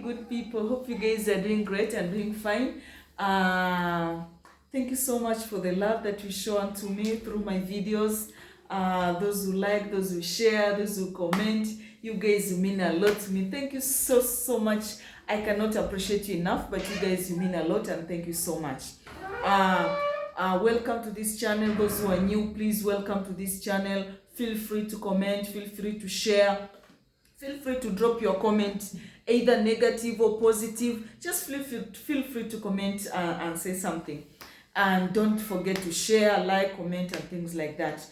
good people. Hope you guys are doing great and doing fine. Thank you so much for the love that you show unto me through my videos. Those who like, those who share, those who comment, you guys mean a lot to me. Thank you so much. I cannot appreciate you enough, but you guys, you mean a lot, and thank you so much. Welcome to this channel. Those who are new, please welcome to this channel. Feel free to comment, feel free to share, feel free to drop your comment, either negative or positive. Just feel free to comment and say something. And don't forget to share, like, comment, and things like that.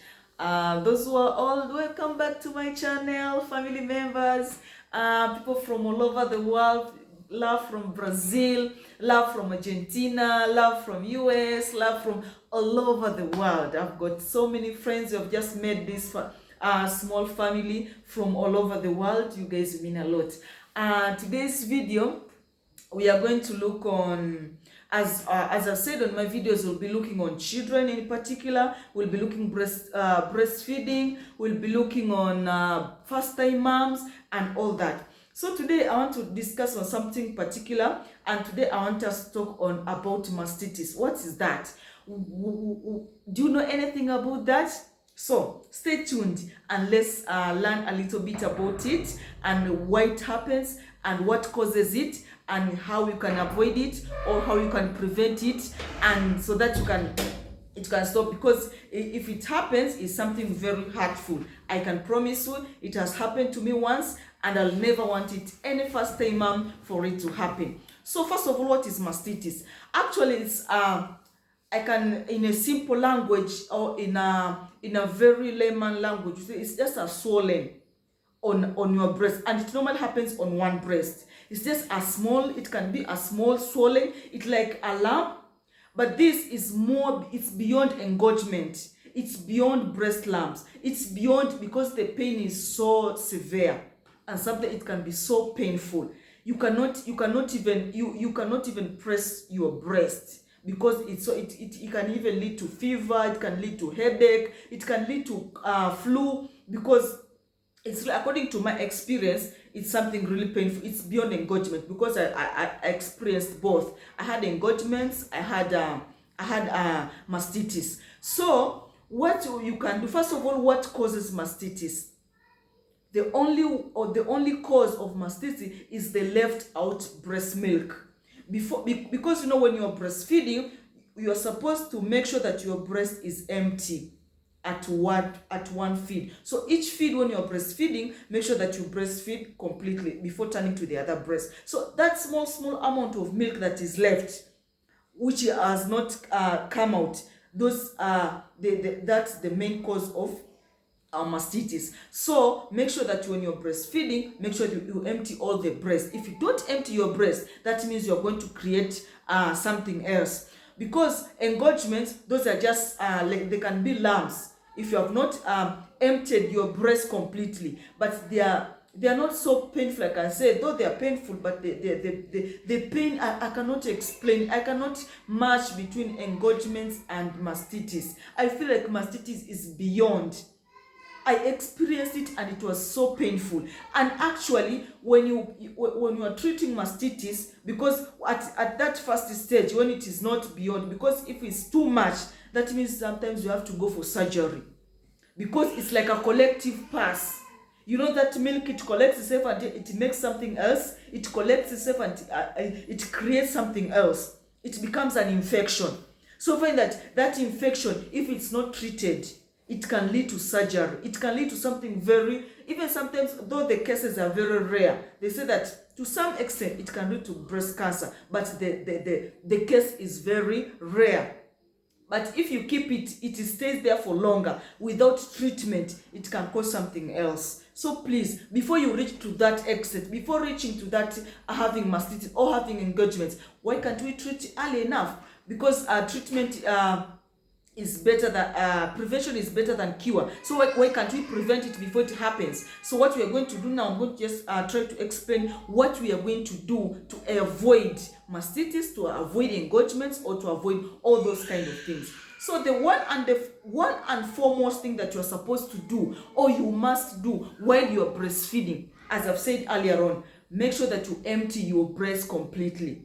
Those who are old, welcome back to my channel. Family members, people from all over the world, love from Brazil, love from Argentina, love from US, love from all over the world. I've got so many friends who have just made this small family from all over the world. You guys mean a lot. Today's video, we are going to look on, as I said on my videos, we'll be looking on children in particular. We'll be looking breastfeeding. We'll be looking on first-time moms and all that. So today I want to discuss on something particular, and today I want us to talk on about mastitis. What is that? Do you know anything about that? So stay tuned and let's learn a little bit about it and why it happens and what causes it and how you can avoid it or how you can prevent it, and so that it can stop, because if it happens, it's something very hurtful. I can promise you it has happened to me once, and I'll never want it any first time mom for it to happen. So first of all, what is mastitis? Actually, it's I can, in a simple language or in a very layman language, it's just a swelling on your breast, and it normally happens on one breast. It's just a small, it can be a small swelling. It's like a lump, but this is more, it's beyond engorgement. It's beyond breast lumps. It's beyond, because the pain is so severe, and something, it can be so painful. You cannot even press your breast, because it's so it can even lead to fever, it can lead to headache, it can lead to flu, because it's, according to my experience, it's something really painful. It's beyond engorgement, because I experienced both. I had engorgements, I had mastitis. So what you can do, first of all, what causes mastitis? The only cause of mastitis is the left out breast milk. Because you know, when you're breastfeeding, you're supposed to make sure that your breast is empty at one feed. So each feed, when you're breastfeeding, make sure that you breastfeed completely before turning to the other breast. So that small amount of milk that is left, which has not come out, those that's the main cause of mastitis. So make sure that when you're breastfeeding, make sure you empty all the breast. If you don't empty your breast, that means you're going to create something else, because engorgements, those are just like, they can be lumps if you have not emptied your breast completely, but they are not so painful. Like I said, though they are painful, but the pain, I cannot explain. I cannot match between engorgements and mastitis. I feel like mastitis is beyond. I experienced it and it was so painful. And actually, when you are treating mastitis, because at that first stage, when it is not beyond, because if it's too much, that means sometimes you have to go for surgery, because it's like a collective pass. You know, that milk, it collects itself and it makes something else. It collects itself and it creates something else. It becomes an infection. So find that infection, if it's not treated, it can lead to surgery. It can lead to something very, even sometimes, though the cases are very rare, they say that to some extent it can lead to breast cancer, but the case is very rare. But if you keep it stays there for longer without treatment, it can cause something else. So please, before you reach to that extent, before reaching to that having mastitis or having engagements, why can't we treat early enough? Because treatment is better than prevention is better than cure. So why can't we prevent it before it happens? So what we are going to do now, I'm going to just try to explain what we are going to do to avoid mastitis, to avoid engagements, or to avoid all those kind of things. So the one and foremost thing that you're supposed to do, or you must do while you're breastfeeding, as I've said earlier on, make sure that you empty your breast completely.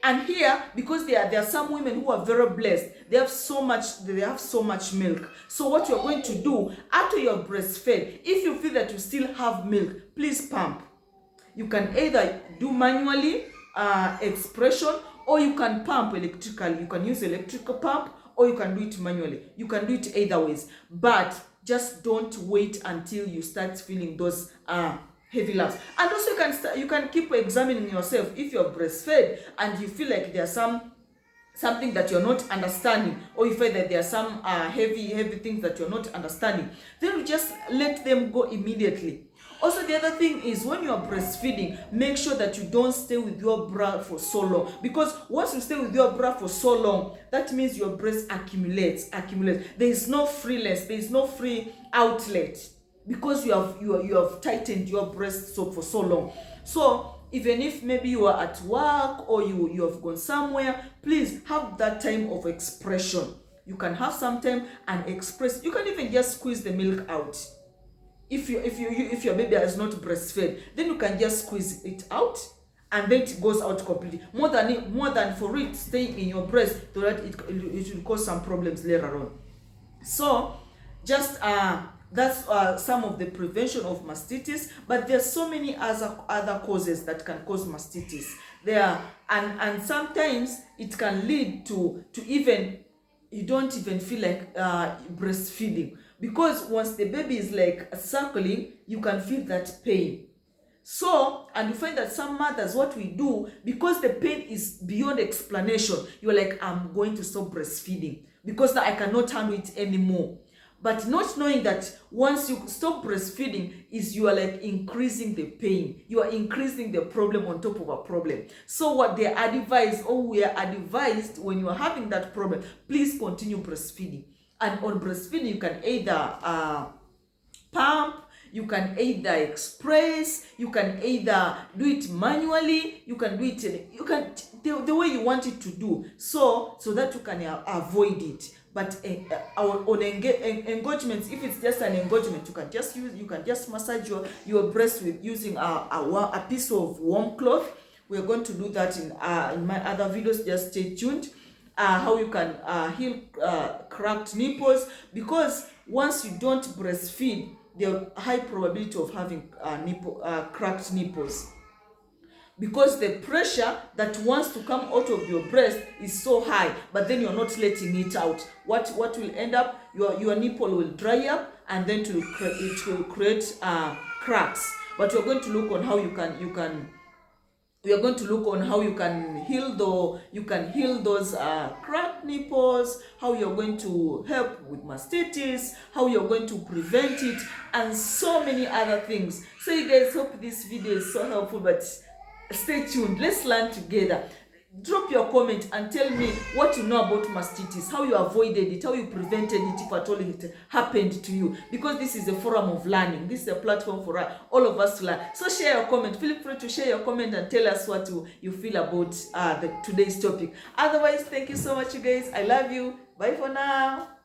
And here, because there are some women who are very blessed, they have so much milk. So what you're going to do after you're breastfed, if you feel that you still have milk, please pump. You can either do manually expression, or you can pump electrically. You can use electrical pump, or you can do it manually. You can do it either ways, but just don't wait until you start feeling those heavy laps. And also you can keep examining yourself. If you're breastfed and you feel like there's something that you're not understanding, or you feel that there are some heavy things that you're not understanding, then you just let them go immediately. Also, the other thing is, when you are breastfeeding, make sure that you don't stay with your bra for so long, because once you stay with your bra for so long, that means your breast accumulates. There is no freeless, there is no free outlet, because you have tightened your breast for so long. So even if maybe you are at work or you have gone somewhere, please have that time of expression. You can have some time and express. You can even just squeeze the milk out. If your baby is not breastfed, then you can just squeeze it out, and then it goes out completely. More than for it staying in your breast, so that it will cause some problems later on. So just that's some of the prevention of mastitis, but there's so many other causes that can cause mastitis. And sometimes it can lead to even you don't even feel like breastfeeding, because once the baby is like suckling, you can feel that pain. So, and you find that some mothers, what we do, because the pain is beyond explanation, you're like, I'm going to stop breastfeeding because I cannot handle it anymore. But not knowing that once you stop breastfeeding, you are like increasing the pain. You are increasing the problem on top of a problem. So what we are advised when you are having that problem, please continue breastfeeding. And on breastfeeding, you can either pump, you can either express, you can either do it manually, you can do it the way you want it to do, so that you can avoid it. But on engagements, if it's just an engagement, you can just massage your breast with using a piece of warm cloth. We're going to do that in my other videos. Just stay tuned. How you can heal cracked nipples, because once you don't breastfeed, there's a high probability of having cracked nipples, because the pressure that wants to come out of your breast is so high, but then you're not letting it out. What will end up, your nipple will dry up, and then it will create cracks. But we're going to look on how we are going to look on how you can heal those cracked nipples, how you're going to help with mastitis, how you're going to prevent it, and so many other things. So you guys, hope this video is so helpful, but stay tuned. Let's learn together. Drop your comment and tell me what you know about mastitis, how you avoided it, how you prevented it if at all it happened to you, because this is a forum of learning. This is a platform for all of us to learn. So share your comment. Feel free to share your comment and tell us what you feel about today's topic. Otherwise, thank you so much, you guys. I love you. Bye for now.